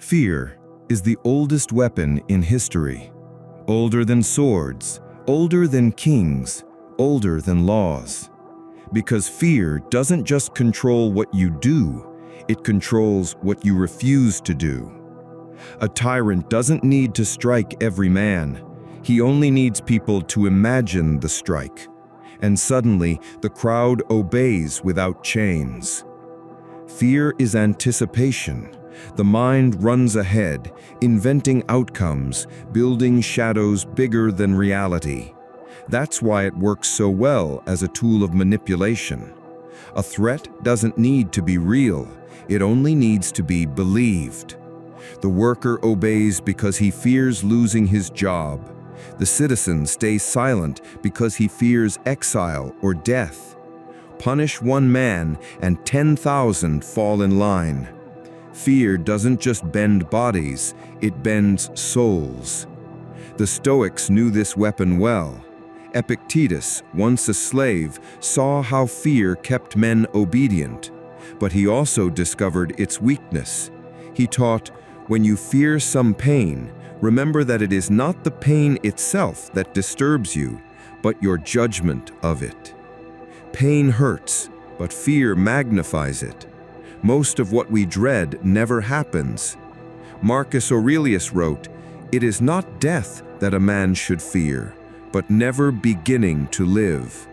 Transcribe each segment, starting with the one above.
Fear is the oldest weapon in history. Older than swords, older than kings, older than laws. Because fear doesn't just control what you do, it controls what you refuse to do. A tyrant doesn't need to strike every man. He only needs people to imagine the strike. And suddenly, the crowd obeys without chains. Fear is anticipation. The mind runs ahead, inventing outcomes, building shadows bigger than reality. That's why it works so well as a tool of manipulation. A threat doesn't need to be real. It only needs to be believed. The worker obeys because he fears losing his job. The citizen stays silent because he fears exile or death. Punish one man and 10,000 fall in line. Fear doesn't just bend bodies, it bends souls. The Stoics knew this weapon well. Epictetus, once a slave, saw how fear kept men obedient, but he also discovered its weakness. He taught, when you fear some pain, remember that it is not the pain itself that disturbs you, but your judgment of it. Pain hurts, but fear magnifies it. Most of what we dread never happens. Marcus Aurelius wrote, "It is not death that a man should fear, but never beginning to live."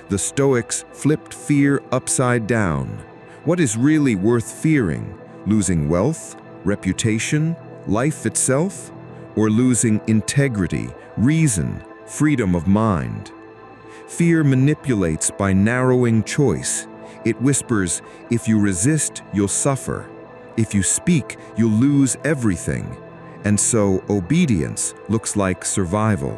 The Stoics flipped fear upside down. What is really worth fearing? Losing wealth, reputation, life itself? Or losing integrity, reason, freedom of mind? Fear manipulates by narrowing choice. It whispers, if you resist, you'll suffer. If you speak, you'll lose everything. And so obedience looks like survival.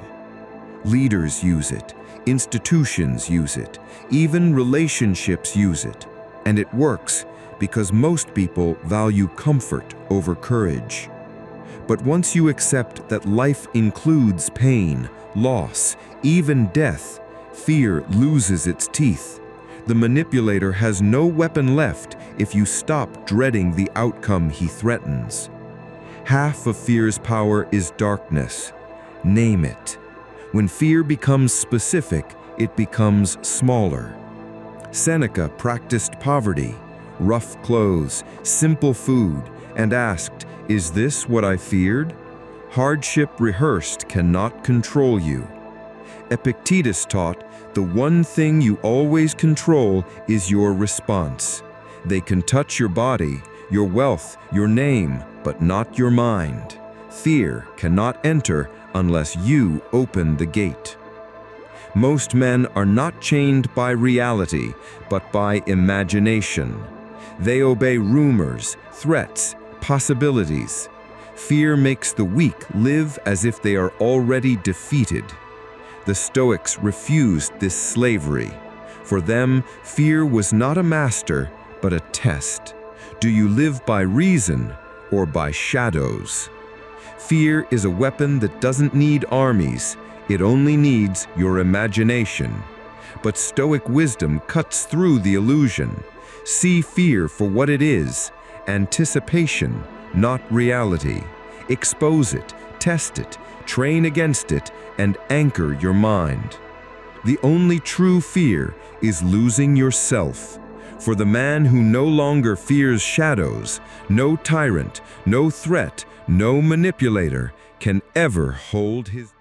Leaders use it, institutions use it, even relationships use it. And it works because most people value comfort over courage. But once you accept that life includes pain, loss, even death, fear loses its teeth. The manipulator has no weapon left if you stop dreading the outcome he threatens. Half of fear's power is darkness. Name it. When fear becomes specific, it becomes smaller. Seneca practiced poverty, rough clothes, simple food, and asked, "Is this what I feared?" Hardship rehearsed cannot control you. Epictetus taught, the one thing you always control is your response. They can touch your body, your wealth, your name, but not your mind. Fear cannot enter unless you open the gate. Most men are not chained by reality, but by imagination. They obey rumors, threats, possibilities. Fear makes the weak live as if they are already defeated. The Stoics refused this slavery. For them, fear was not a master, but a test. Do you live by reason or by shadows? Fear is a weapon that doesn't need armies. It only needs your imagination. But Stoic wisdom cuts through the illusion. See fear for what it is, anticipation, not reality. Expose it, test it, train against it, and anchor your mind. The only true fear is losing yourself. For the man who no longer fears shadows, no tyrant, no threat, no manipulator can ever hold his